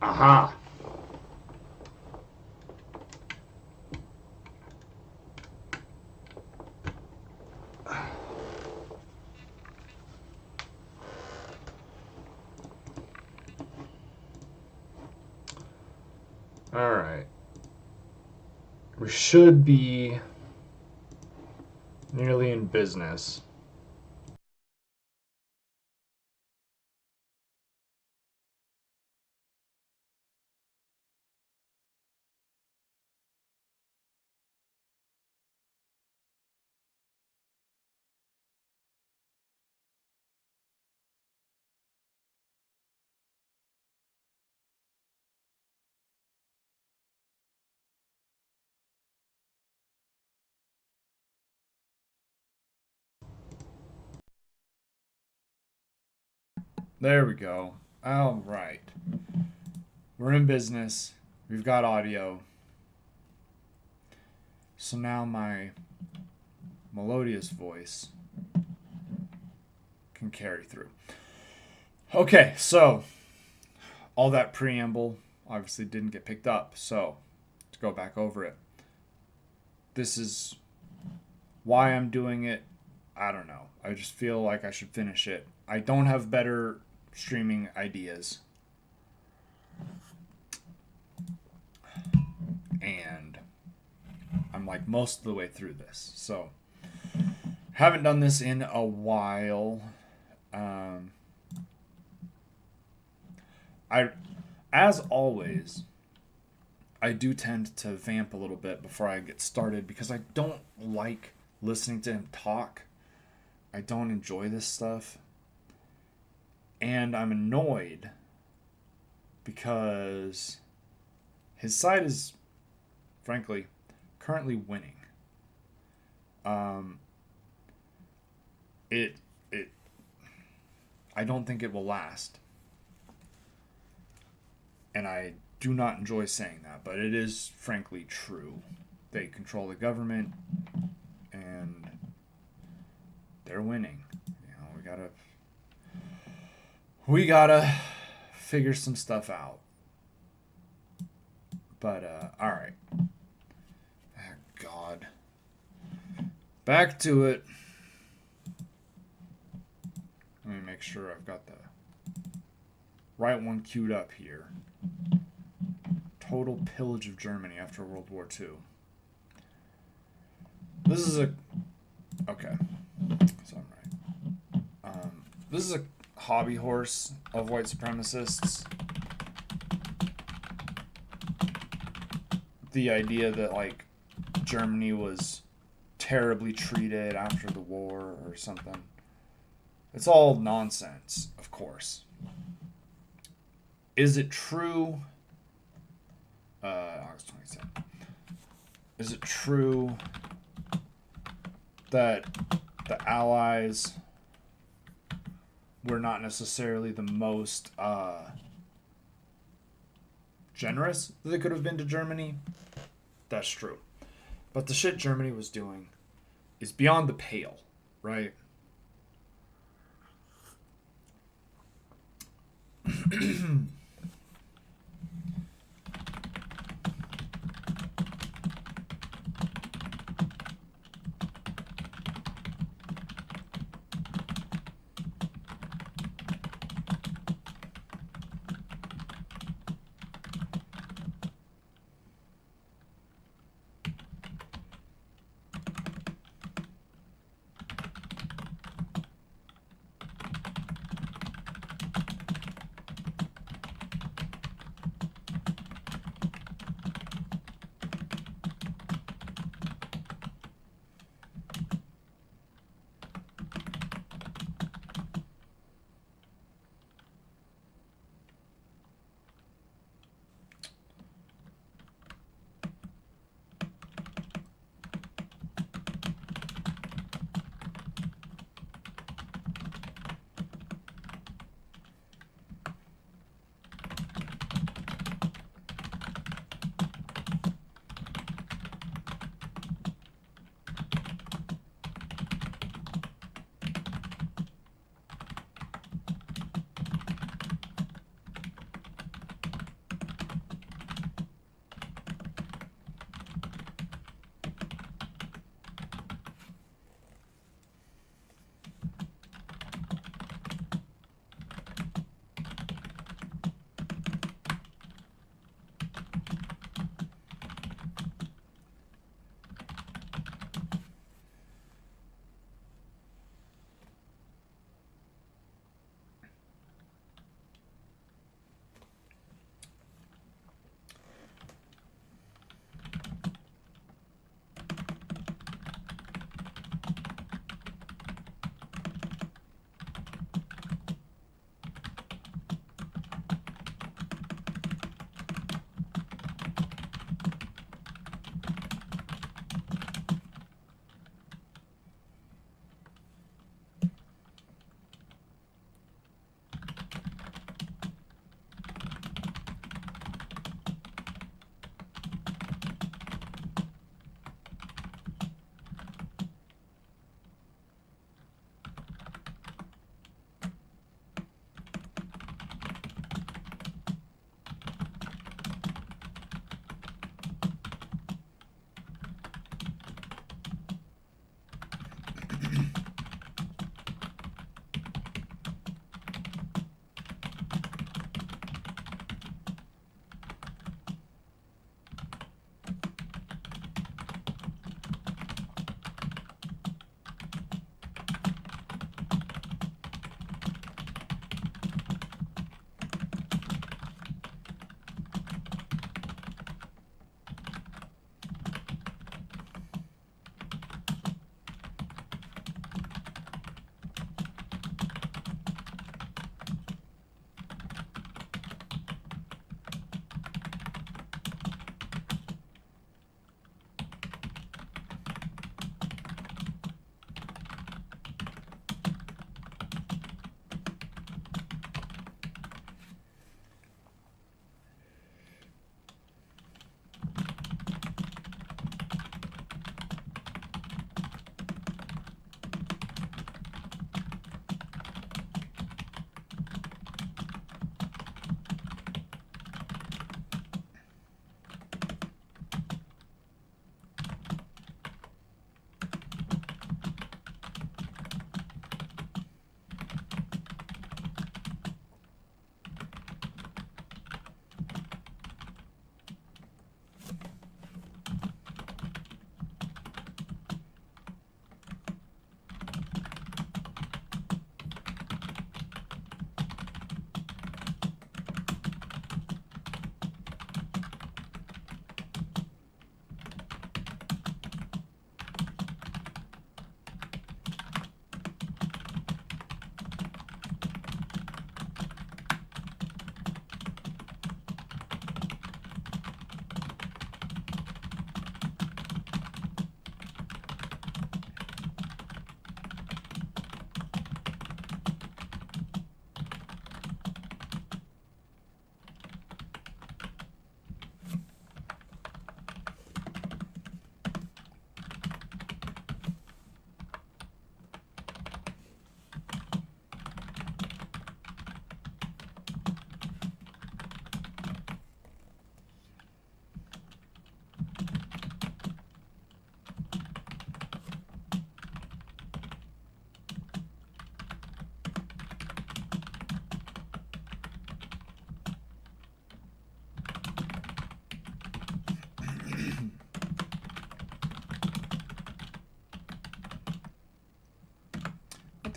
Aha! Alright. We should be nearly in business. There we go. All right. We're in business. We've got audio. So now my melodious voice can carry through. Okay, so all that preamble obviously didn't get picked up. So to go back over it, this is why I'm doing it. I don't know. I just feel like I should finish it. I don't have better streaming ideas. And I'm like most of the way through this. So haven't done this in a while. Um, I, as always, I do tend to vamp a little bit before I get started because I don't like listening to him talk. I don't enjoy this stuff. And I'm annoyed because his side is, frankly, currently winning. Um, it, it, I don't think it will last. And I do not enjoy saying that, but it is frankly true. They control the government and they're winning. You know, we gotta figure some stuff out. But all right. Ah, God, back to it. Let me make sure I've got the right one queued up here. Total pillage of Germany after World War II. This is a okay. So I'm right. This is a hobby horse of white supremacists. The idea that like Germany was terribly treated after the war or something. It's all nonsense, of course. Is it true? August 27th. Is it true that the Allies were not necessarily the most generous that they could have been to Germany? That's true. But the shit Germany was doing is beyond the pale, right?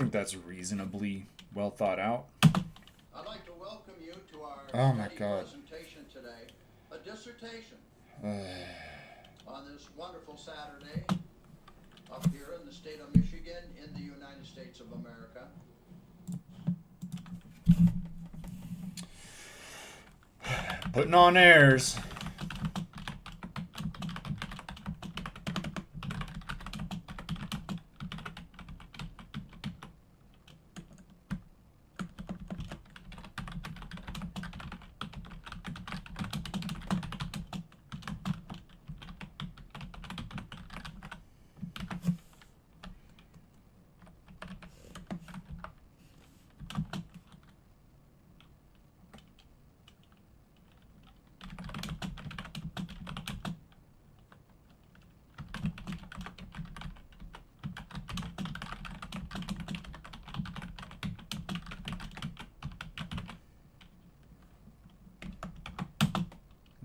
think that's reasonably well thought out. I'd like to welcome you to our Oh my study God. presentation today, a dissertation on this wonderful Saturday up here in the state of Michigan in the United States of America. Putting on airs.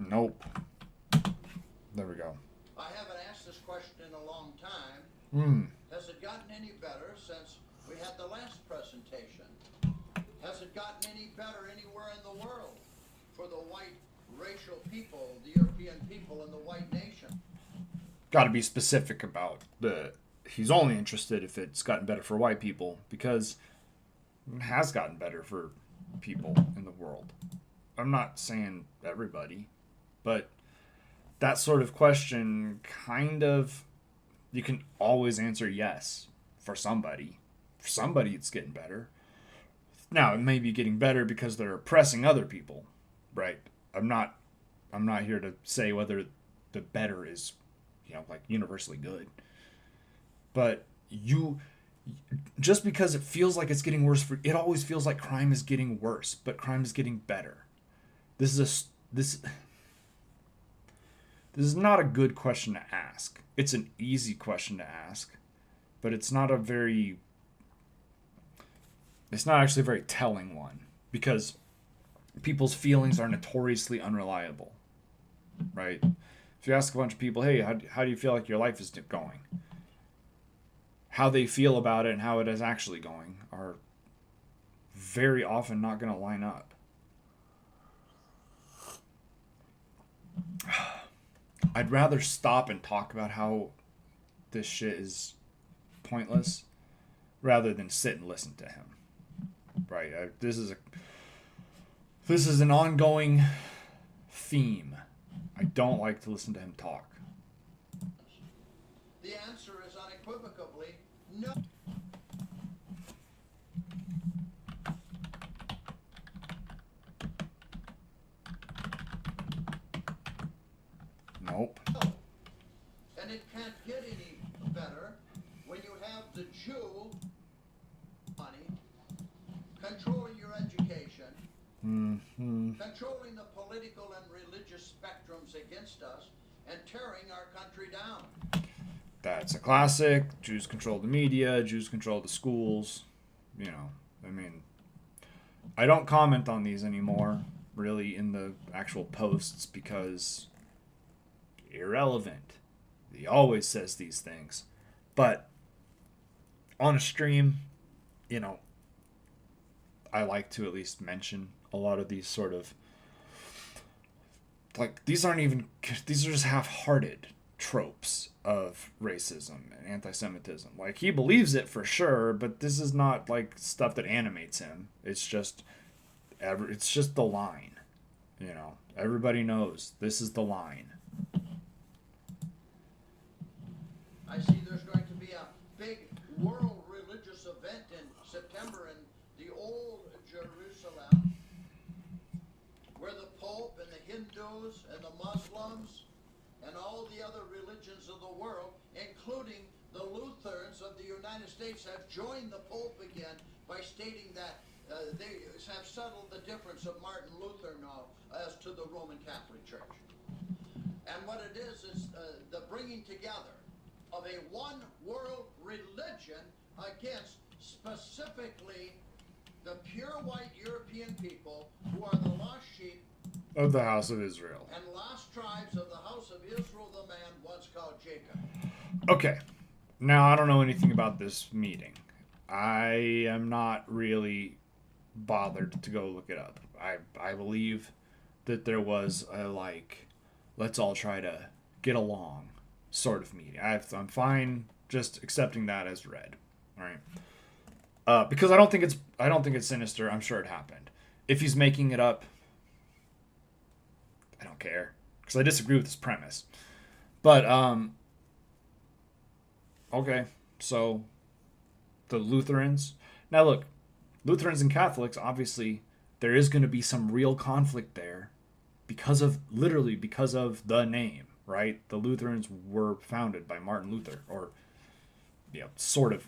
Nope. There we go. I haven't asked this question in a long time. Has it gotten any better since we had the last presentation? Has it gotten any better anywhere in the world for the white racial people, the European people in the white nation? Got to be specific about the. He's only interested if it's gotten better for white people, because it has gotten better for people in the world. I'm not saying everybody, but that sort of question kind of, you can always answer yes for somebody. For somebody, it's getting better. Now, it may be getting better because they're oppressing other people, right? I'm not here to say whether the better is, like universally good. But just because it feels like it's getting worse it always feels like crime is getting worse, but crime is getting better. This is not a good question to ask. It's an easy question to ask, but it's not actually a very telling one, because people's feelings are notoriously unreliable, right? If you ask a bunch of people, hey, how do you feel like your life is going? How they feel about it and how it is actually going are very often not going to line up. I'd rather stop and talk about how this shit is pointless rather than sit and listen to him. Right? This is an ongoing theme. I don't like to listen to him talk. The answer is unequivocally no. Nope. And it can't get any better when you have the Jew money controlling your education, controlling the political and religious spectrums against us, and tearing our country down. That's a classic. Jews control the media. Jews control the schools. I don't comment on these anymore, really, in the actual posts, because irrelevant. He always says these things. But on a stream, I like to at least mention a lot of these sort of, these are just half-hearted tropes of racism and anti-Semitism. He believes it for sure, but this is not stuff that animates him. It's just the line. Everybody knows this is the line. I see there's going to be a big world religious event in September in the old Jerusalem, where the Pope and the Hindus and the Muslims and all the other religions of the world, including the Lutherans of the United States, have joined the Pope again by stating that they have settled the difference of Martin Luther now as to the Roman Catholic Church. And what it is the bringing together of a one world religion against specifically the pure white European people who are the lost sheep Of the house of Israel. and lost tribes of the house of Israel, the man once called Jacob. Okay. Now, I don't know anything about this meeting. I am not really bothered to go look it up. I believe that there was a like, let's all try to get along sort of meeting. I'm fine just accepting that as read. All right. Because I don't think it's sinister. I'm sure it happened. If he's making it up, I don't care because I disagree with his premise. But okay, so the Lutherans. Now look, Lutherans and Catholics, obviously there is going to be some real conflict there because of the name, right? The Lutherans were founded by Martin Luther, or sort of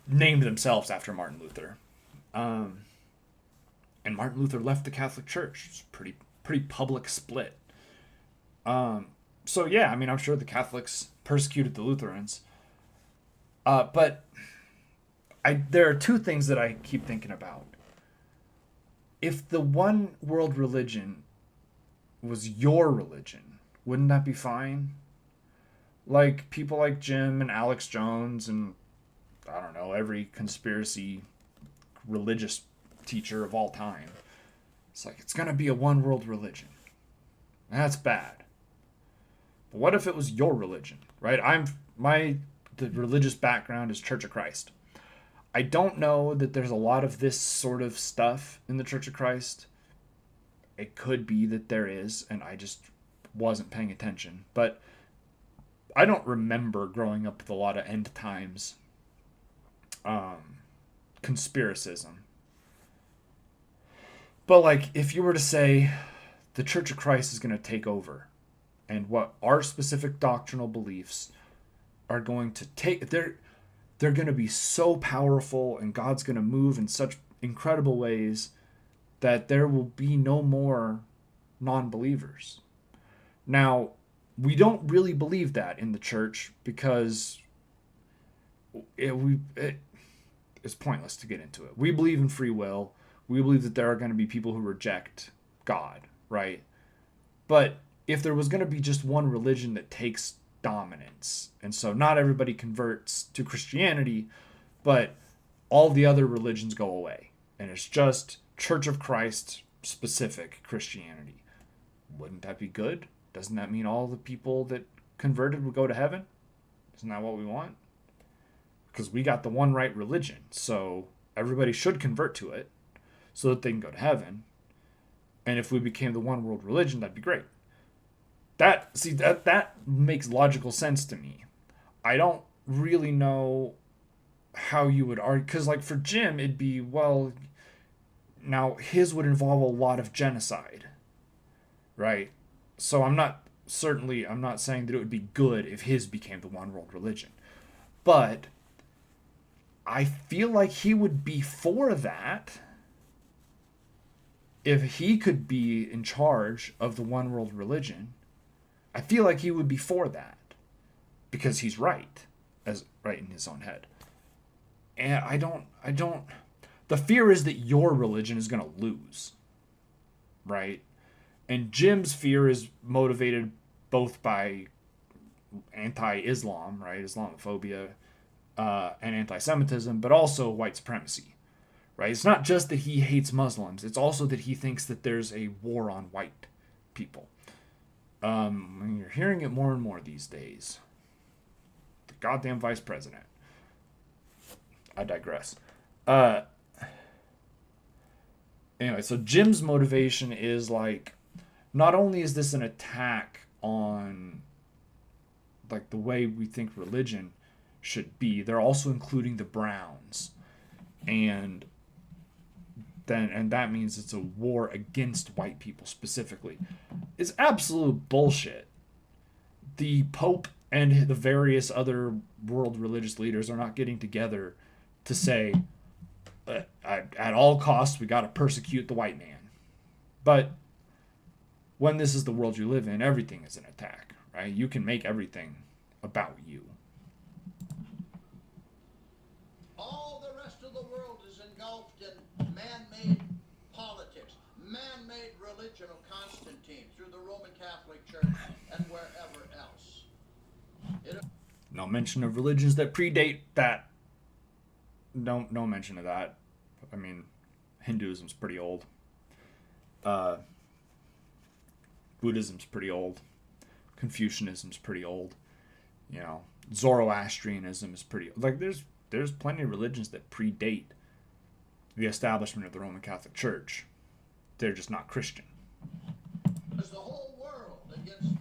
named themselves after Martin Luther. And Martin Luther left the Catholic Church. It's a pretty public split. So yeah, I mean, I'm sure the Catholics persecuted the Lutherans. But there are two things that I keep thinking about. If the one world religion was your religion, wouldn't that be fine? Like people like Jim and Alex Jones and I don't know, every conspiracy religious teacher of all time. It's like it's going to be a one world religion. That's bad. But what if it was your religion, right? The religious background is Church of Christ. I don't know that there's a lot of this sort of stuff in the Church of Christ. It could be that there is, and I just wasn't paying attention. But I don't remember growing up with a lot of end times conspiracism. But like, if you were to say the Church of Christ is going to take over, and what our specific doctrinal beliefs are going to take, they're going to be so powerful, and God's going to move in such incredible ways that there will be no more non-believers. Now, we don't really believe that in the church because it's pointless to get into it. We believe in free will. We believe that there are going to be people who reject God, right? But if there was going to be just one religion that takes dominance, and so not everybody converts to Christianity, but all the other religions go away, and it's just Church of Christ specific Christianity, wouldn't that be good? Doesn't that mean all the people that converted would go to heaven? Isn't that what we want? Because we got the one right religion, so everybody should convert to it so that they can go to heaven. And if we became the one world religion, that'd be great. That makes logical sense to me. I don't really know how you would argue, because like for Jim, it'd be, well, now his would involve a lot of genocide, right? So I'm not saying that it would be good if his became the one world religion. But I feel like he would be for that if he could be in charge of the one world religion. I feel like he would be for that because he's right in his own head. And I don't, the fear is that your religion is going to lose, right? And Jim's fear is motivated both by anti-Islam, right? Islamophobia, and anti-Semitism, but also white supremacy, right? It's not just that he hates Muslims. It's also that he thinks that there's a war on white people. You're hearing it more and more these days. The goddamn vice president. I digress. Anyway, so Jim's motivation is like, not only is this an attack on like the way we think religion should be, they're also including the Browns. And that means it's a war against white people specifically. It's absolute bullshit. The Pope and the various other world religious leaders are not getting together to say, at all costs, we got to persecute the white man. But when this is the world you live in, everything is an attack, right? You can make everything about you. All the rest of the world is engulfed in man-made politics, man-made religion of Constantine through the Roman Catholic Church and wherever else. No mention of religions that predate that. no mention of that. I mean, Hinduism's pretty old. Buddhism's pretty old. Confucianism's pretty old. You know, Zoroastrianism is pretty like there's plenty of religions that predate the establishment of the Roman Catholic Church. They're just not Christian. As the whole world against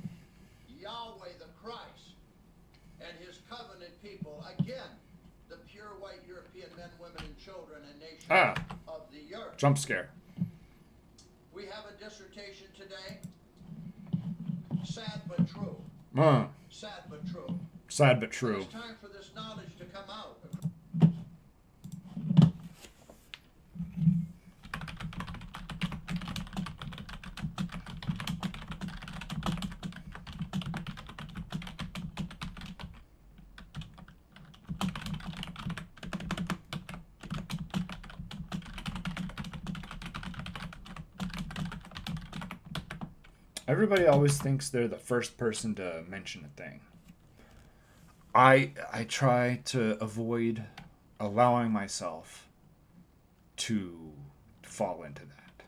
Yahweh the Christ and his covenant people, again, the pure white European men, women, and children and nations of the earth. Jump scare. We have a dissertation today. Sad but true. Sad but true. Sad but true. It's time for this knowledge to come out. Everybody always thinks they're the first person to mention a thing. I try to avoid allowing myself to fall into that.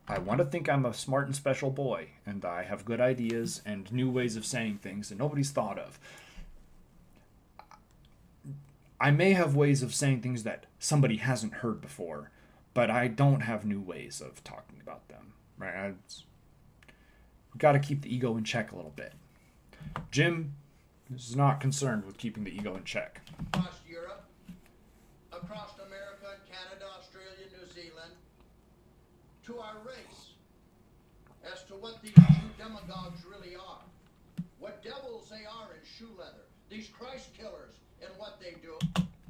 I want to think I'm a smart and special boy, and I have good ideas and new ways of saying things that nobody's thought of. I may have ways of saying things that somebody hasn't heard before, but I don't have new ways of talking about them. Right? We've got to keep the ego in check a little bit. Jim is not concerned with keeping the ego in check. Across Europe, across America, Canada, Australia, New Zealand, to our race, as to what these Jew demagogues really are, what devils they are in shoe leather, these Christ killers and what they do.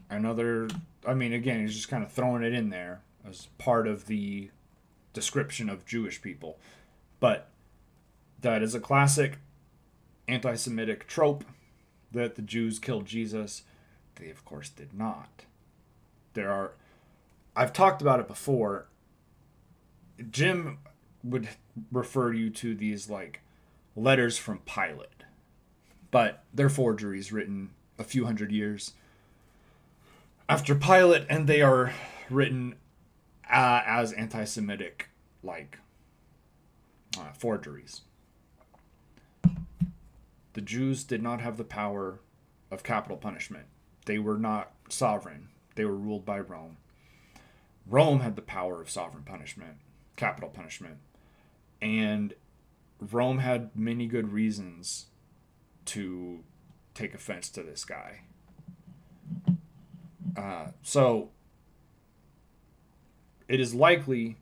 Again, he's just kind of throwing it in there as part of the description of Jewish people. But that is a classic anti-Semitic trope that the Jews killed Jesus. They, of course, did not. I've talked about it before. Jim would refer you to these, like, letters from Pilate. But they're forgeries written a few hundred years after Pilate, and they are written as anti-Semitic, forgeries. The Jews did not have the power of capital punishment. They were not sovereign. They were ruled by Rome. Rome had the power of sovereign punishment, capital punishment. And Rome had many good reasons to take offense to this guy. So it is likely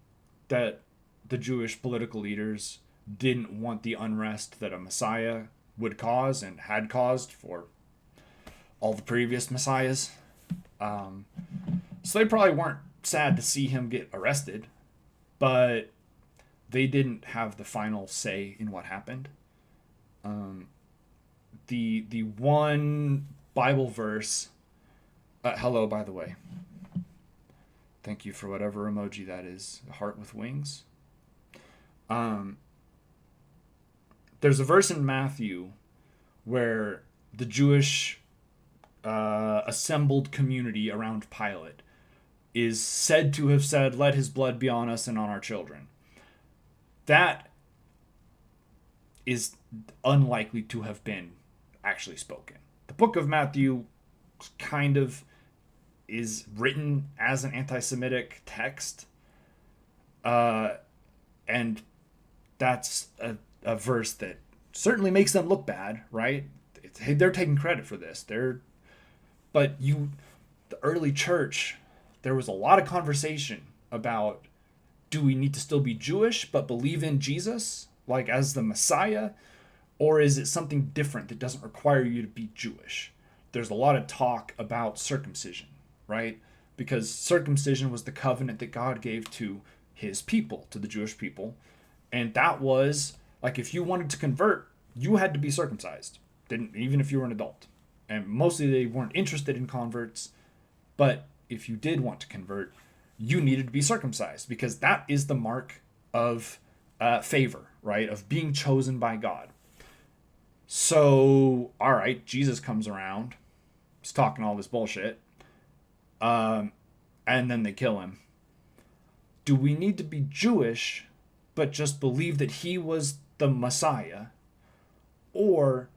that the Jewish political leaders didn't want the unrest that a Messiah would cause and had caused for all the previous messiahs. So they probably weren't sad to see him get arrested, but they didn't have the final say in what happened. The one Bible verse, hello, by the way. Thank you for whatever emoji that is, a heart with wings. There's a verse in Matthew where the Jewish assembled community around Pilate is said to have said, "Let his blood be on us and on our children." That is unlikely to have been actually spoken. The book of Matthew kind of is written as an anti-Semitic text. And that's a verse that certainly makes them look bad, right? They're taking credit for this. But the early church, there was a lot of conversation about, do we need to still be Jewish but believe in Jesus, like as the Messiah, or is it something different that doesn't require you to be Jewish? There's a lot of talk about circumcision, right? Because circumcision was the covenant that God gave to his people, to the Jewish people. And that was, like, if you wanted to convert, you had to be circumcised, even if you were an adult. And mostly they weren't interested in converts, but if you did want to convert, you needed to be circumcised, because that is the mark of favor, right? Of being chosen by God. So, all right, Jesus comes around. He's talking all this bullshit. and then they kill him. Do we need to be Jewish, but just believe that he was the Messiah? Or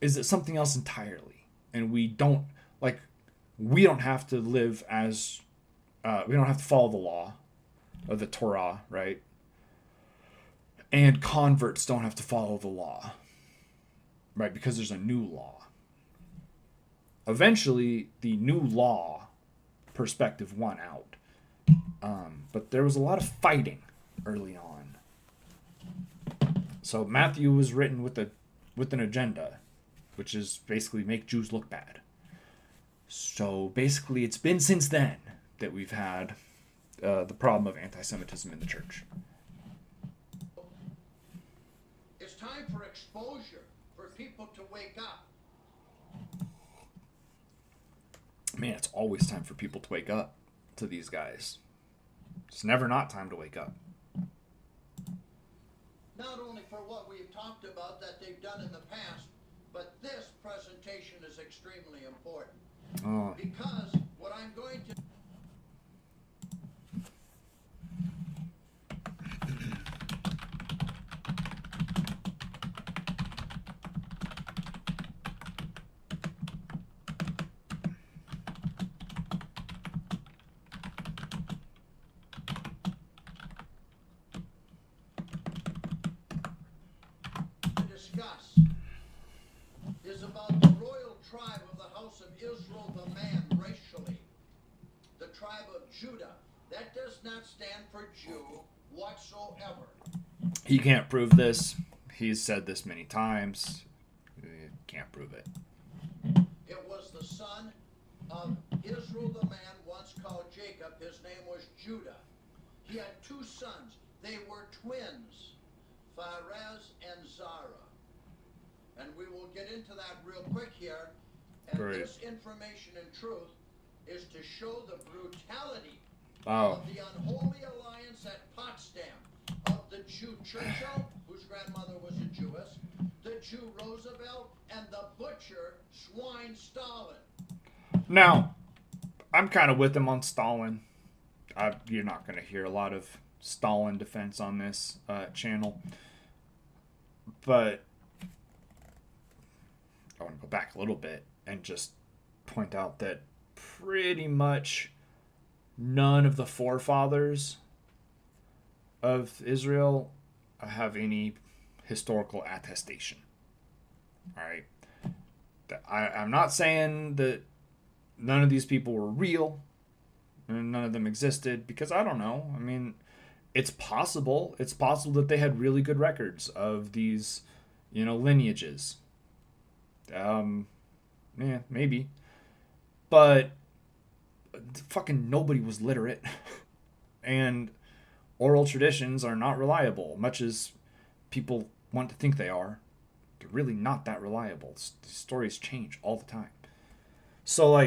is it something else entirely? And we don't have to live as, we don't have to follow the law of the Torah, right? And converts don't have to follow the law, right? Because there's a new law. Eventually, the new law perspective won out. But there was a lot of fighting early on. So Matthew was written with an agenda, which is basically make Jews look bad. So basically, it's been since then that we've had the problem of anti-Semitism in the church. It's time for exposure, for people to wake up. Man, it's always time for people to wake up to these guys. It's never not time to wake up. Not only for what we've talked about that they've done in the past, but this presentation is extremely important. Oh. Because what I'm going to... discuss is about the royal tribe of the house of Israel, the man racially. The tribe of Judah. That does not stand for Jew whatsoever. He can't prove this. He's said this many times. He can't prove it. It was the son of Israel, the man once called Jacob. His name was Judah. He had two sons. They were twins, Pharez and Zara. And we will get into that real quick here. And Great. This information and truth is to show the brutality Oh. of the unholy alliance at Potsdam of the Jew Churchill, whose grandmother was a Jewess, the Jew Roosevelt, and the butcher swine Stalin. Now, I'm kind of with him on Stalin. You're not going to hear a lot of Stalin defense on this channel. But I want to go back a little bit and just point out that pretty much none of the forefathers of Israel have any historical attestation. All right. I'm not saying that none of these people were real and none of them existed, because I don't know. I mean, it's possible. It's possible that they had really good records of these, lineages. Yeah, maybe. But fucking nobody was literate. And oral traditions are not reliable, much as people want to think they are. They're really not that reliable. Stories change all the time. So,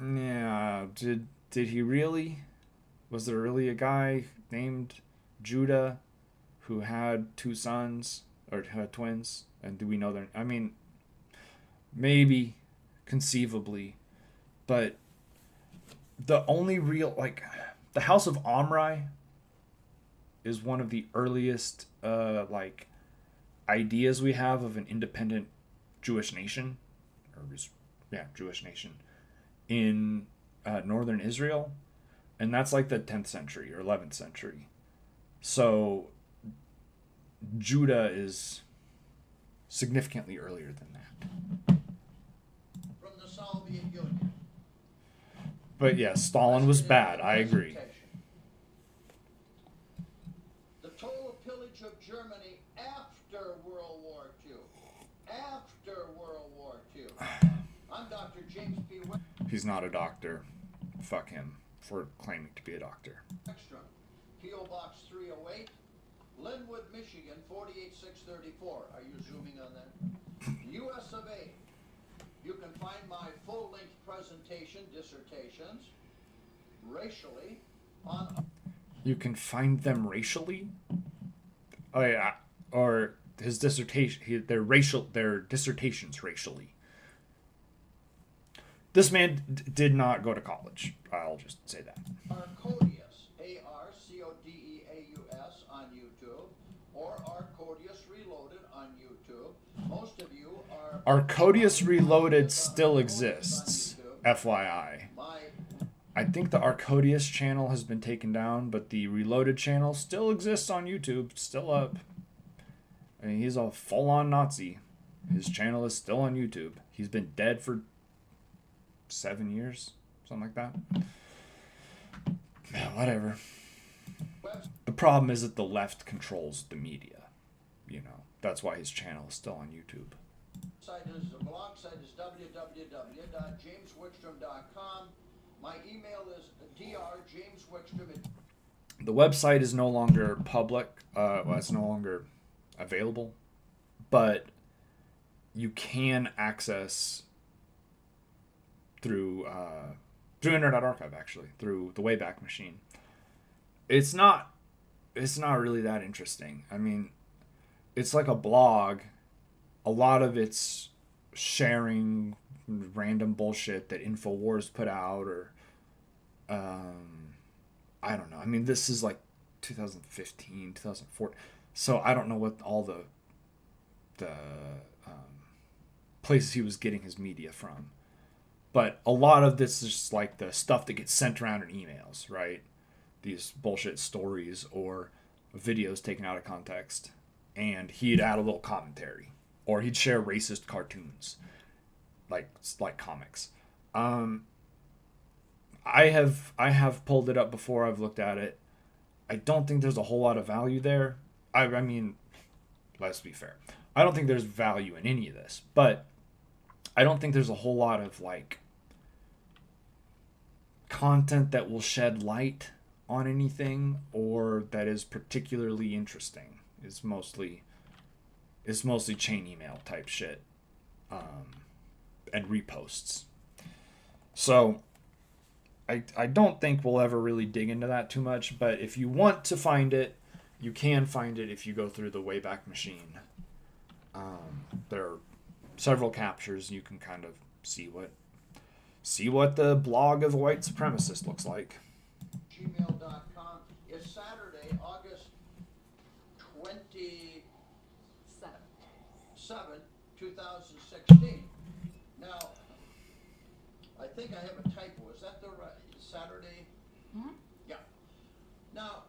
yeah, did he really? Was there really a guy named Judah who had two sons, or had twins? And do we know their... I mean, maybe, conceivably, but the only real, the House of Omri is one of the earliest, ideas we have of an independent Jewish nation, Jewish nation in northern Israel, and that's like the 10th century or 11th century. So Judah is significantly earlier than that. From the Soviet Union. But yeah, Stalin was bad. I agree. The total pillage of Germany after World War II. After World War II. I'm Dr. James P. He's not a doctor. Fuck him for claiming to be a doctor. Ekstrom, P.O. Box 308, Linwood, Michigan 48634. Are you zooming on that? U.S. of A. You can find my full-length presentation, dissertations, racially, on... You can find them racially? Oh yeah, or his dissertation, their dissertations racially. This man did not go to college. I'll just say that. Arcodius, Arcodeus on YouTube, or Arcodius Reloaded on YouTube. Most of you are... Arcodius Reloaded still exists, FYI. I think the Arcodius channel has been taken down, but the Reloaded channel still exists on YouTube, still up. I mean, he's a full-on Nazi. His channel is still on YouTube. He's been dead for 7 years, something like that. Yeah, whatever. The problem is that the left controls the media. You know, that's why his channel is still on YouTube. The blog site is www.jameswickstrom.com. My email is drjameswickstrom. The website is no longer public. Well, it's no longer available, but you can access through Internet Archive, actually, through the Wayback Machine. It's not really that interesting. I mean, it's like a blog. A lot of it's sharing random bullshit that InfoWars put out, or I don't know. I mean, this is like 2015, 2014, so I don't know what all the places he was getting his media from. But a lot of this is just like the stuff that gets sent around in emails, right? These bullshit stories or videos taken out of context. And he'd add a little commentary. Or he'd share racist cartoons. Like comics. I have pulled it up before. I've looked at it. I don't think there's a whole lot of value there. I mean, let's be fair. I don't think there's value in any of this. But I don't think there's a whole lot of like content that will shed light on anything or that is particularly interesting. It's mostly chain email type shit, and reposts. So I don't think we'll ever really dig into that too much, but if you want to find it, you can find it if you go through the Wayback Machine. There are several captures. You can kind of see what the blog of a white supremacist looks like. Gmail.com is Saturday, August 27, 2016. Now, I think I have a typo. Is that the right Saturday? Mm-hmm. Yeah. Now,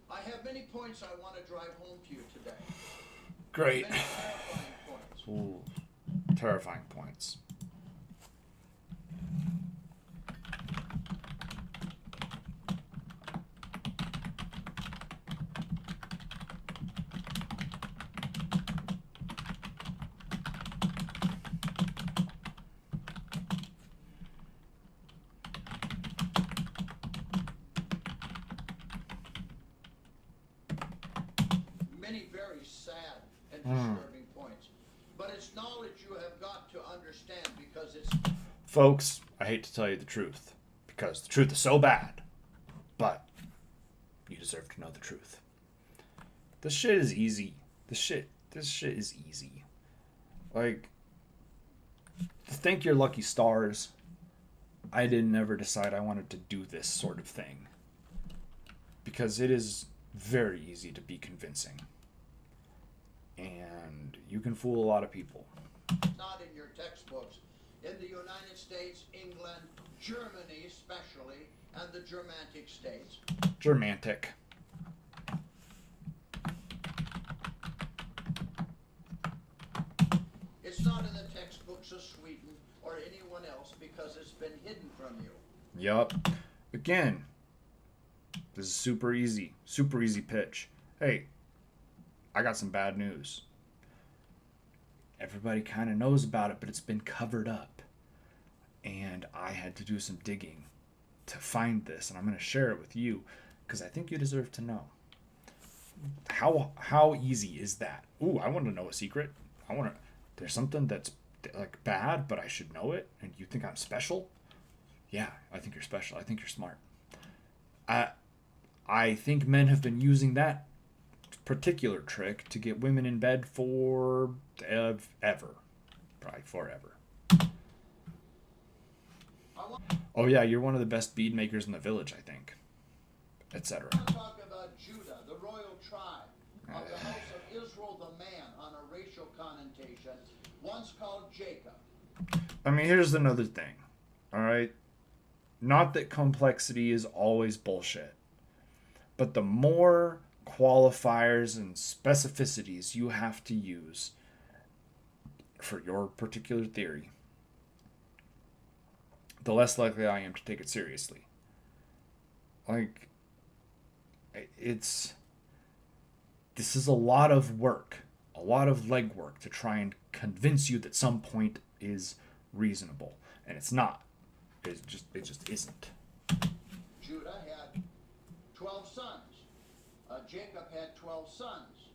I have many points I want to drive home to you today. Great. Many terrifying points. Ooh, terrifying points. Many very sad and disturbing points. But it's knowledge you have got to understand because it's... Folks, I hate to tell you the truth, because the truth is so bad, but you deserve to know the truth. This shit is easy. This shit is easy. Like, thank your lucky stars, I didn't ever decide I wanted to do this sort of thing. Because it is very easy to be convincing. And you can fool a lot of people. not in your textbooks. In the United States, England, Germany especially, and the Germanic states. Germantic. It's not in the textbooks of Sweden or anyone else because it's been hidden from you. Yup. Again, this is super easy pitch. Hey, I got some bad news. Everybody kind of knows about it, but it's been covered up. And I had to do some digging to find this, and I'm going to share it with you because I think you deserve to know. How easy is that? Ooh, I want to know a secret. There's something that's like bad, but I should know it, and you think I'm special? Yeah, I think you're special. I think you're smart. I think men have been using that particular trick to get women in bed for ever. Probably forever. Oh yeah, you're one of the best bead makers in the village, I think, etc. I want to talk about Judah, the royal tribe of the house of Israel, the man, on a racial connotation, once called Jacob. I mean, here's another thing. All right, not that complexity is always bullshit, but the more qualifiers and specificities you have to use for your particular theory, the less likely I am to take it seriously. Like, this is a lot of work, a lot of legwork to try and convince you that some point is reasonable, and it's not. It just isn't. Judah had 12 sons. Jacob had 12 sons.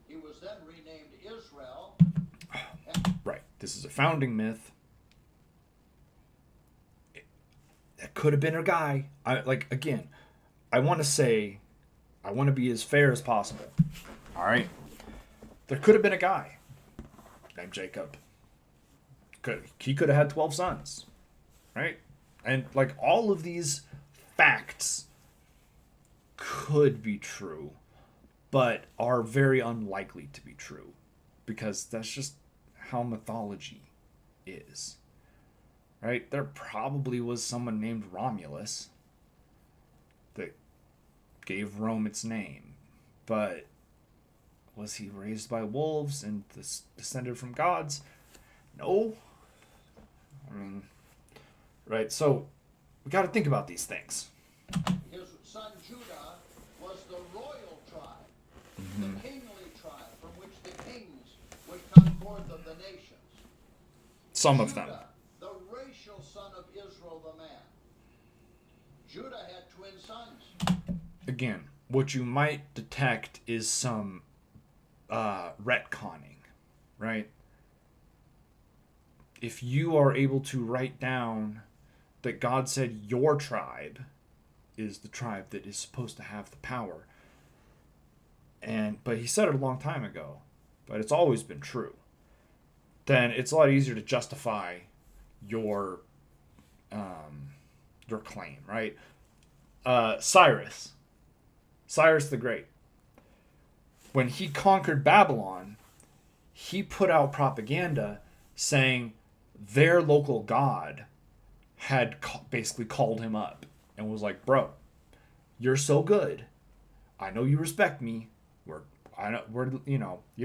He was then renamed Israel. Right. This is a founding myth. That could have been a guy. I want to be as fair as possible. All right. There could have been a guy named Jacob. He could have had 12 sons. Right? And like all of these facts could be true, but are very unlikely to be true, because that's just how mythology is. Right? There probably was someone named Romulus that gave Rome its name, but was he raised by wolves and descended from gods? No. I mean, right? So we got to think about these things. His son Judah was the royal tribe, the kingly tribe from which the kings would come forth of the nations. Some of them. Judah, the racial son of Israel, the man. Judah had twin sons. Again, what you might detect is some retconning, right? If you are able to write down that God said your tribe is the tribe that is supposed to have the power, but he said it a long time ago, but it's always been true, then it's a lot easier to justify your claim, right? Cyrus the Great, when he conquered Babylon, he put out propaganda saying their local god had basically called him up and was like, "Bro, you're so good. I know you respect me. You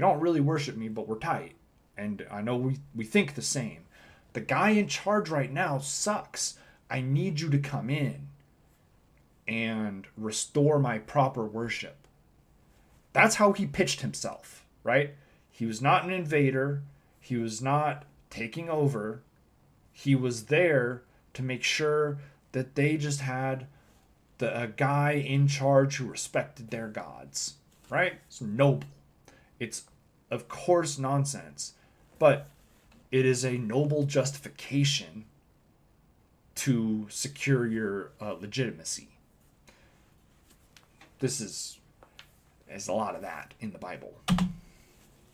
don't really worship me, but we're tight, and I know we think the same. The guy in charge right now sucks. I need you to come in and restore my proper worship." That's how he pitched himself, right? He was not an invader. He was not taking over. He was there to make sure that they just had a guy in charge who respected their gods, right? It's noble. It's, of course, nonsense, but it is a noble justification to secure your legitimacy. There's a lot of that in the Bible.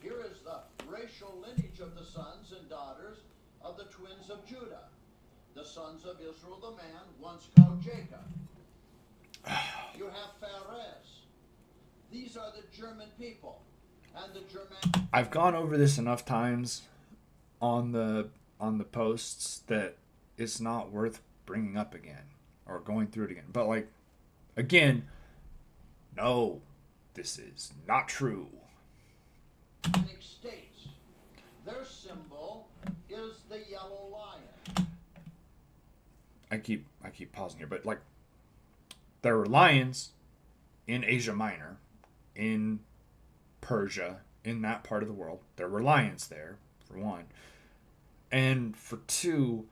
Here is the racial lineage of the sons and daughters of the twins of Judah, the sons of Israel the man, once called Jacob. You have Phares. These are the German people, and the German. I've gone over this enough times on the posts that it's not worth bringing up again or going through it again. But like, again, no, this is not true. States. Their symbol is the yellow lion. I keep pausing here, but like, there were lions in Asia Minor, in Persia, in that part of the world. There were lions there, for one. And for two,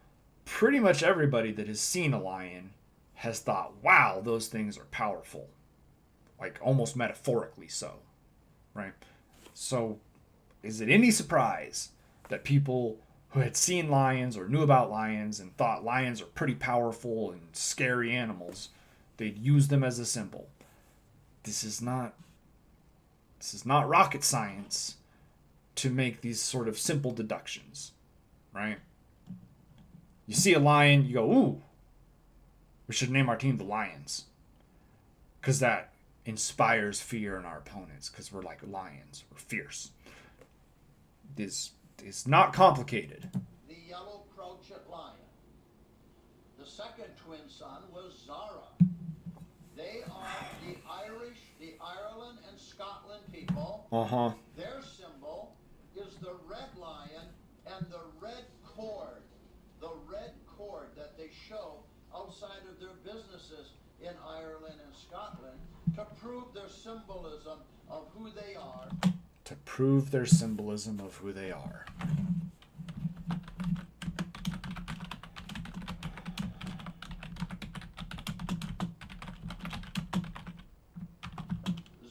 pretty much everybody that has seen a lion has thought, wow, those things are powerful. Like, almost metaphorically so, right? So, is it any surprise that people who had seen lions or knew about lions and thought lions are pretty powerful and scary animals, they'd use them as a symbol? This is not rocket science to make these sort of simple deductions, right? You see a lion, you go, ooh, we should name our team the Lions. Because that inspires fear in our opponents, because we're like lions. We're fierce. It's not complicated. The yellow crouched lion. The second twin son was Zara. They are the Irish, the Ireland and Scotland people. Uh-huh. Their symbol is the red lion and the red cord. The red cord that they show outside of their businesses in Ireland and Scotland to prove their symbolism of who they are. To prove their symbolism of who they are.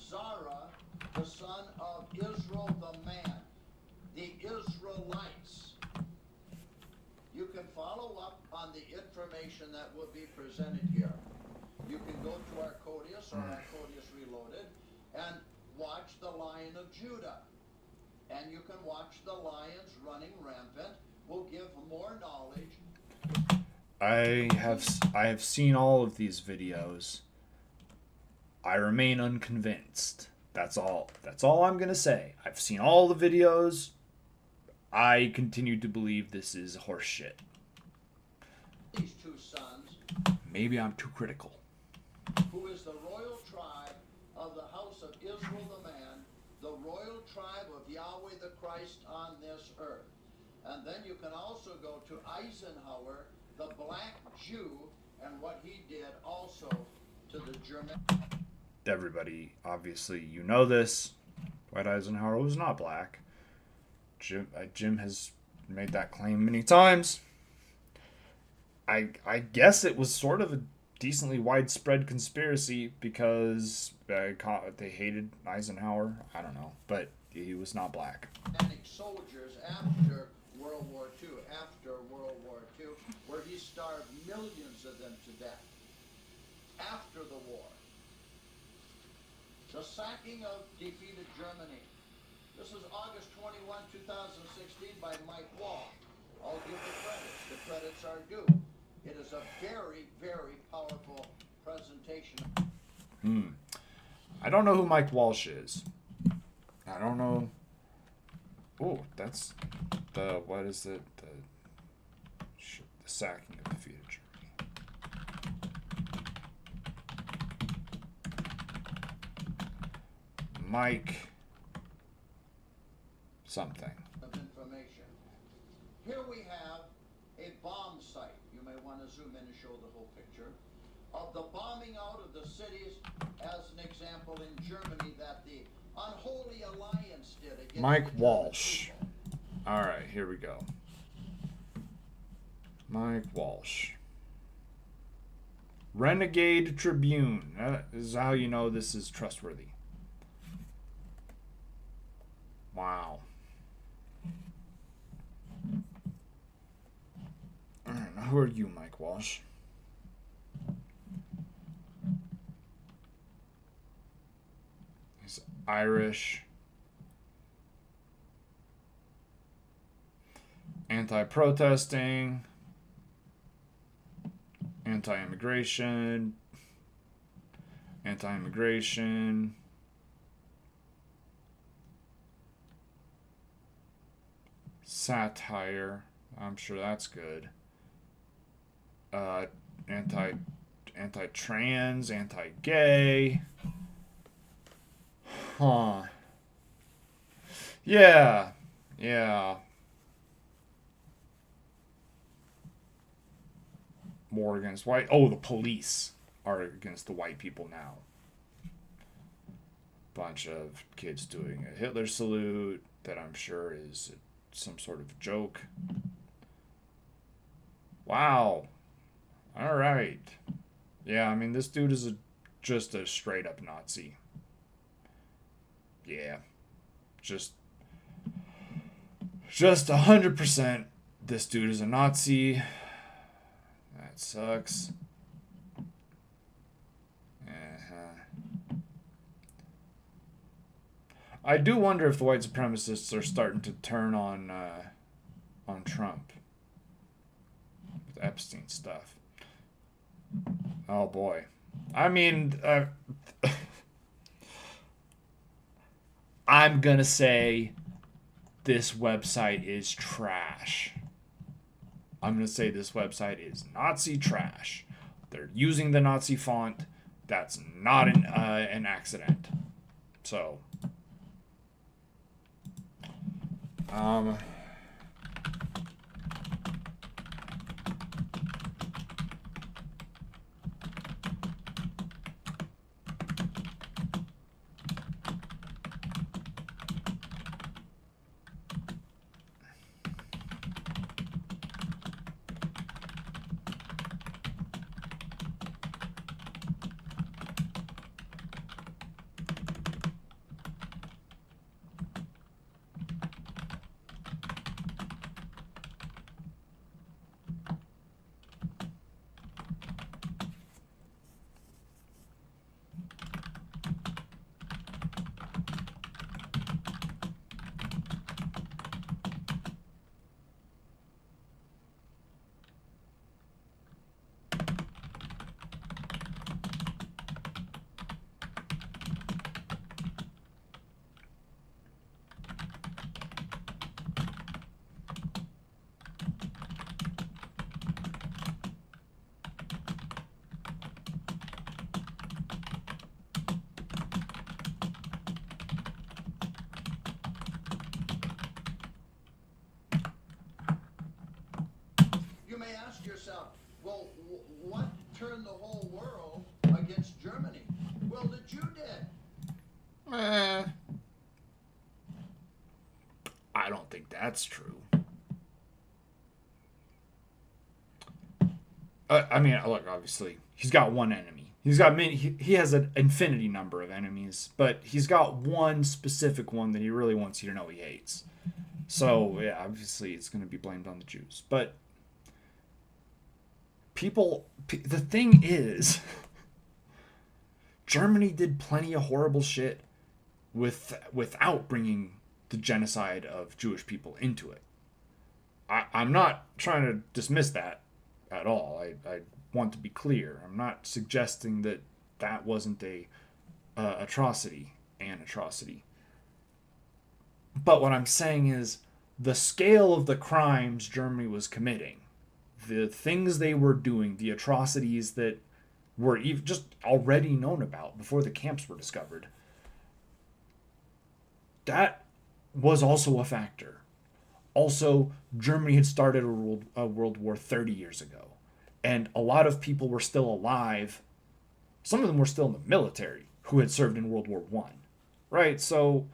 Zara, the son of Israel the man, the Israelites. You can follow up on the information that will be presented here. You can go to Arcodius or Arcodius Reloaded and watch the Lion of Judah. And you can watch the lions running rampant. We'll give more knowledge. I have seen all of these videos. I remain unconvinced. That's all I'm gonna say. I've seen all the videos. I continue to believe this is horseshit. These two sons, Maybe I'm too critical. who is the royal tribe of the house of Israel the man, the royal tribe of Yahweh the Christ on this earth. And then you can also go to Eisenhower, the black Jew, and what he did also to the German. Everybody, obviously, you know this. Dwight Eisenhower was not black. Jim has made that claim many times. I guess it was sort of a decently widespread conspiracy because they hated Eisenhower. I don't know, but he was not black. Soldiers after World War II, where he starved millions of them to death after the war. The sacking of defeated Germany. This is August 21, 2016 by Mike Wall. I'll give the credits. The credits are due. It is a very, very powerful presentation. I don't know who Mike Walsh is. I don't know. Oh, that's the, what is it? The sacking of defeated Germany. Mike something. Of information. Here we have a bomb site. You may want to zoom in and show the whole picture of the bombing out of the cities, as an example in Germany that the Unholy Alliance did against Mike the German Walsh. people. All right, here we go. Mike Walsh. Renegade Tribune. That is how you know this is trustworthy. Wow. All right, now who are you, Mike Walsh? He's Irish. Anti-protesting. Anti-immigration. Anti-immigration. Satire. I'm sure that's good. Anti-trans, anti-gay. Huh. Yeah. Yeah. War against white. Oh, the police are against the white people now. Bunch of kids doing a Hitler salute that I'm sure is some sort of joke. Wow. All right. Yeah, I mean, this dude is just a straight up Nazi. Yeah. Just 100% this dude is a Nazi. That sucks. I do wonder if the white supremacists are starting to turn on Trump. Epstein stuff. Oh boy. I mean, I'm gonna say this website is trash. I'm gonna say this website is Nazi trash. They're using the Nazi font. That's not an accident. So, um, You may ask yourself, well, what turned the whole world against Germany? Well, the Jew did. I don't think that's true. I mean, look, obviously, he's got one enemy. He's got many. He has an infinity number of enemies, but he's got one specific one that he really wants you to know he hates. So, yeah, obviously, it's going to be blamed on the Jews. But the thing is, Germany did plenty of horrible shit without bringing the genocide of Jewish people into it. I'm not trying to dismiss that at all. I want to be clear. I'm not suggesting that that wasn't an atrocity. But what I'm saying is the scale of the crimes Germany was committing, the things they were doing, the atrocities that were even just already known about before the camps were discovered, that was also a factor. Also, Germany had started a World War 30 years ago, and a lot of people were still alive. Some of them were still in the military who had served in World War I, right? So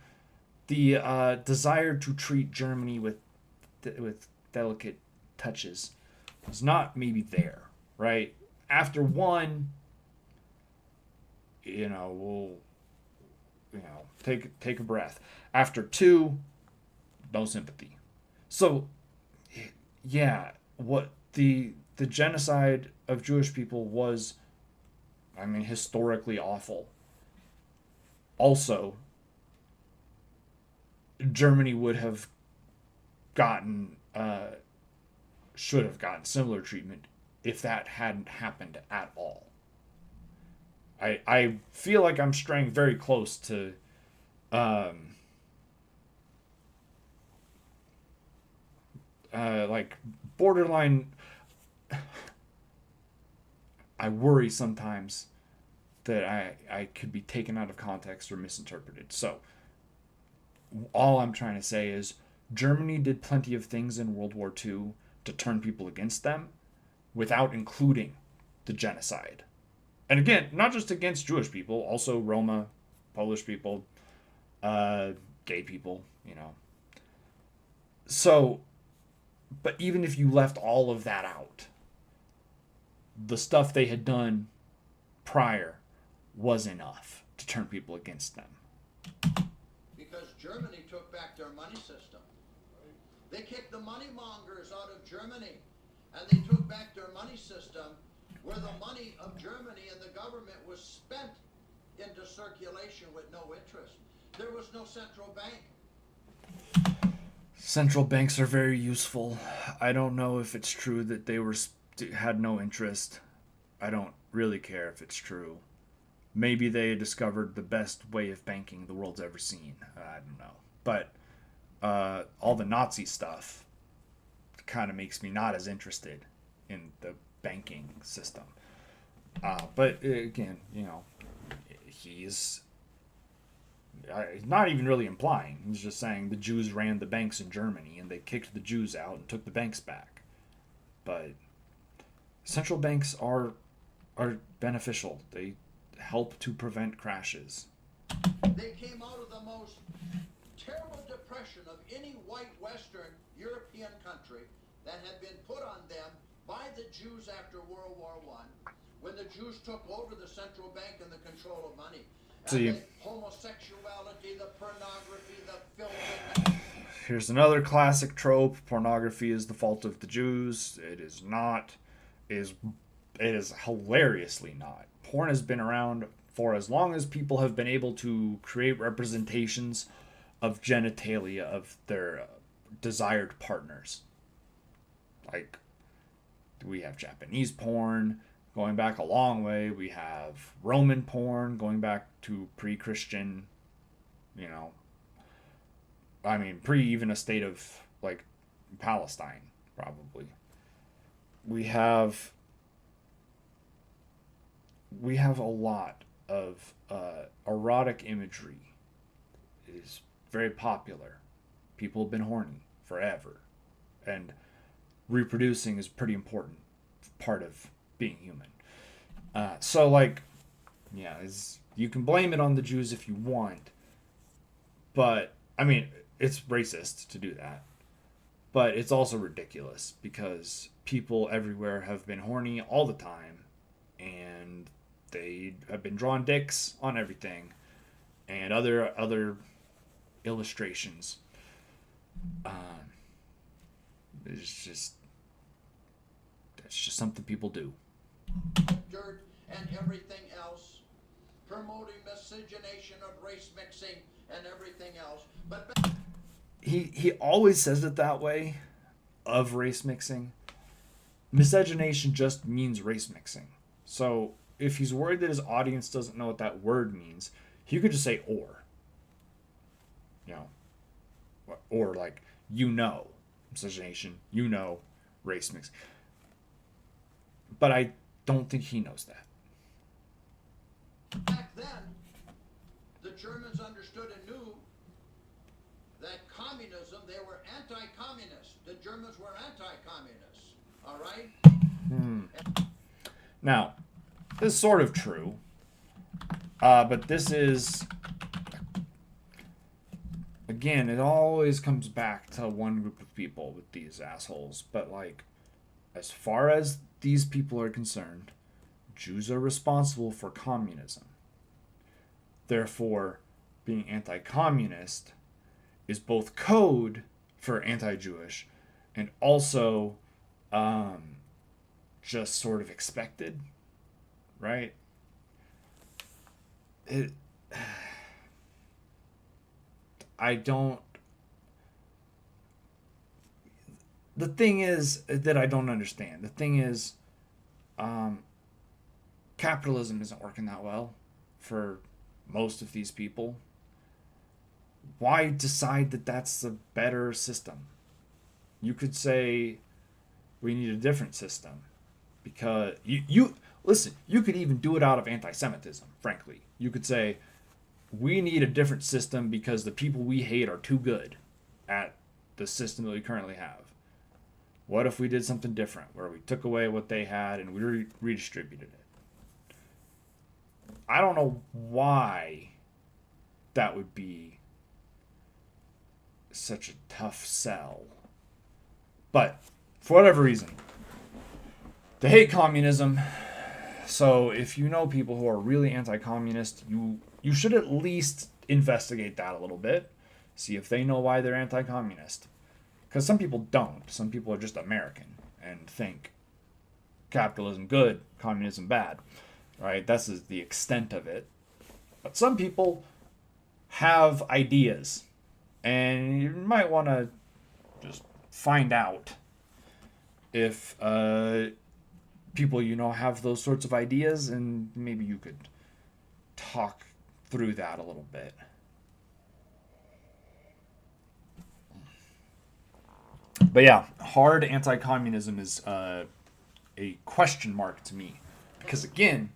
the desire to treat Germany with delicate touches was not maybe there, right? After one, we'll take a breath. After two, no sympathy. So, yeah, what the genocide of Jewish people was, I mean, historically awful. Also, Germany would have should have gotten similar treatment if that hadn't happened at all. I feel like I'm straying very close to like borderline. I worry sometimes that I could be taken out of context or misinterpreted. So all I'm trying to say is Germany did plenty of things in World War II to turn people against them without including the genocide. And again, not just against Jewish people, also Roma, Polish people, gay people, So, but even if you left all of that out, the stuff they had done prior was enough to turn people against them. Because Germany took back their money system. They kicked the money mongers out of Germany, and they took back their money system where the money of Germany and the government was spent into circulation with no interest. There was no central bank. Central banks are very useful. I don't know if it's true that they were had no interest. I don't really care if it's true. Maybe they discovered the best way of banking the world's ever seen. I don't know. But all the Nazi stuff kind of makes me not as interested in the banking system. But again, he's not even really implying. He's just saying the Jews ran the banks in Germany and they kicked the Jews out and took the banks back. But central banks are beneficial. They help to prevent crashes. They came out of the most terrible depression of any white Western European country that had been put on them by the Jews after World War I, when the Jews took over the central bank and the control of money. So The homosexuality, the pornography, the filth. Here's another classic trope. Pornography is the fault of the Jews. It is not. It is hilariously not. Porn has been around for as long as people have been able to create representations of genitalia of their desired partners. Like, we have Japanese porn going back a long way. We have Roman porn going back to pre-Christian, pre even a state of, like, Palestine, probably. We have a lot of erotic imagery. It is very popular. People have been horny forever. And reproducing is a pretty important part of being human. You can blame it on the Jews if you want. But, it's racist to do that. But it's also ridiculous because people everywhere have been horny all the time. And they have been drawing dicks on everything. And other illustrations. It's just something people do. Dirt and everything else, promoting miscegenation of race mixing and everything else. But he always says it that way, of race mixing. Miscegenation just means race mixing. So if he's worried that his audience doesn't know what that word means, he could just say or. Or like, miscegenation, race mixing. But I don't think he knows that. back then, the Germans understood and knew that communism, they were anti-communist. The Germans were anti-communists. All right? Now, this is sort of true. But this is... Again, it always comes back to one group of people with these assholes. But, as far as these people are concerned, Jews are responsible for communism. Therefore, being anti-communist is both code for anti-Jewish and also just sort of expected, right? The thing is that I don't understand. The thing is, capitalism isn't working that well for most of these people. Why decide that that's the better system? You could say we need a different system because you could even do it out of anti-Semitism, frankly. You could say we need a different system because the people we hate are too good at the system that we currently have. What if we did something different where we took away what they had and we redistributed it? I don't know why that would be such a tough sell. But for whatever reason, they hate communism. So if you know people who are really anti-communist, you should at least investigate that a little bit. See if they know why they're anti-communist. Because some people don't. Some people are just American and think capitalism good, communism bad. Right? That's the extent of it. But some people have ideas. And you might want to just find out if people you know have those sorts of ideas, and maybe you could talk through that a little bit. But yeah, hard anti-communism is a question mark to me, because again,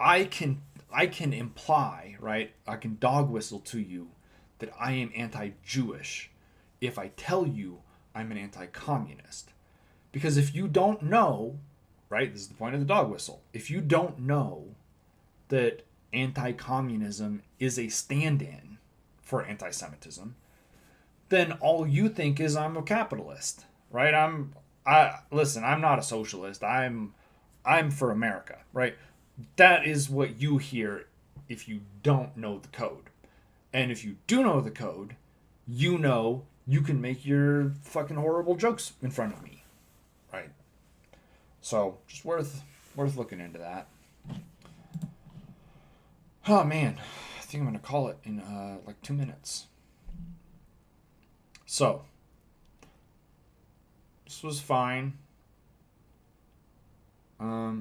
I can imply, right? I can dog whistle to you that I am anti-Jewish if I tell you I'm an anti-communist. Because if you don't know, right? This is the point of the dog whistle. If you don't know that anti-communism is a stand-in for anti-Semitism, then all you think is I'm a capitalist, right? Listen, I'm not a socialist. I'm for America, right? That is what you hear if you don't know the code. And if you do know the code, you know you can make your fucking horrible jokes in front of me, right? So just worth looking into that. Oh man, I think I'm gonna call it in like 2 minutes. So this was fine. I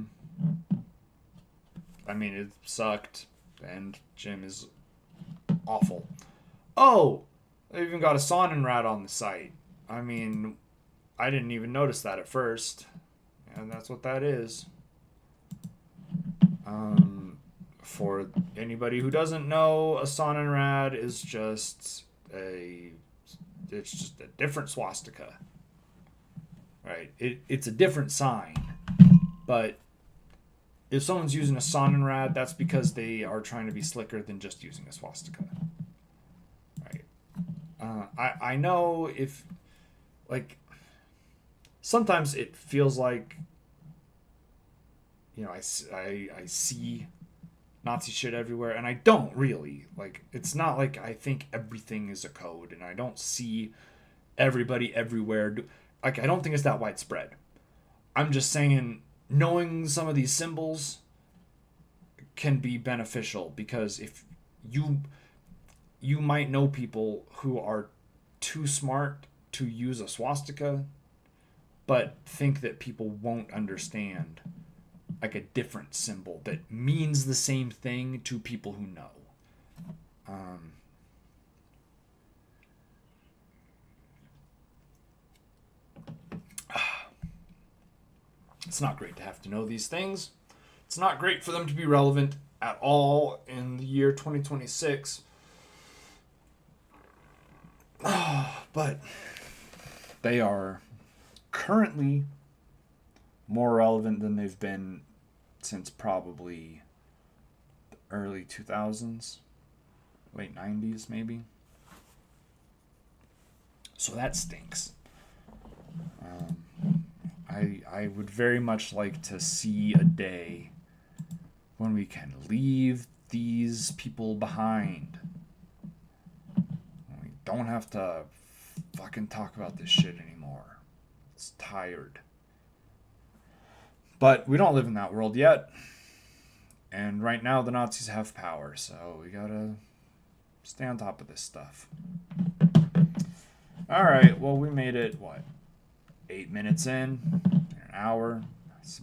mean, it sucked, and Jim is awful. Oh, they even got a Sonnenrad on the site. I mean, I didn't even notice that at first, and that's what that is. For anybody who doesn't know, a Sonnenrad is just it's just a different swastika, right? It's a different sign, but if someone's using a Sonnenrad, that's because they are trying to be slicker than just using a swastika, right? I know if, like, sometimes it feels like, you know, I see Nazi shit everywhere, and I don't really. Like, it's not like I think everything is a code, and I don't see everybody everywhere. Like, I don't think it's that widespread. I'm just saying, knowing some of these symbols can be beneficial, because if you might know people who are too smart to use a swastika, but think that people won't understand like a different symbol that means the same thing to people who know. It's not great to have to know these things. It's not great for them to be relevant at all in the year 2026. But they are currently more relevant than they've been since probably the early 2000s, late 90s maybe. So that stinks. I would very much like to see a day when we can leave these people behind. We don't have to fucking talk about this shit anymore. It's tired. But we don't live in that world yet. And right now the Nazis have power, so we gotta stay on top of this stuff. Alright, well, we made it, 8 minutes in? An hour? That's a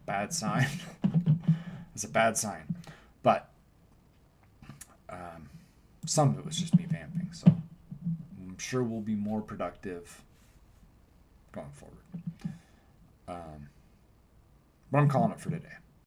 bad sign. It's a bad sign. But some of it was just me vamping, so I'm sure we'll be more productive going forward. But I'm calling it for today.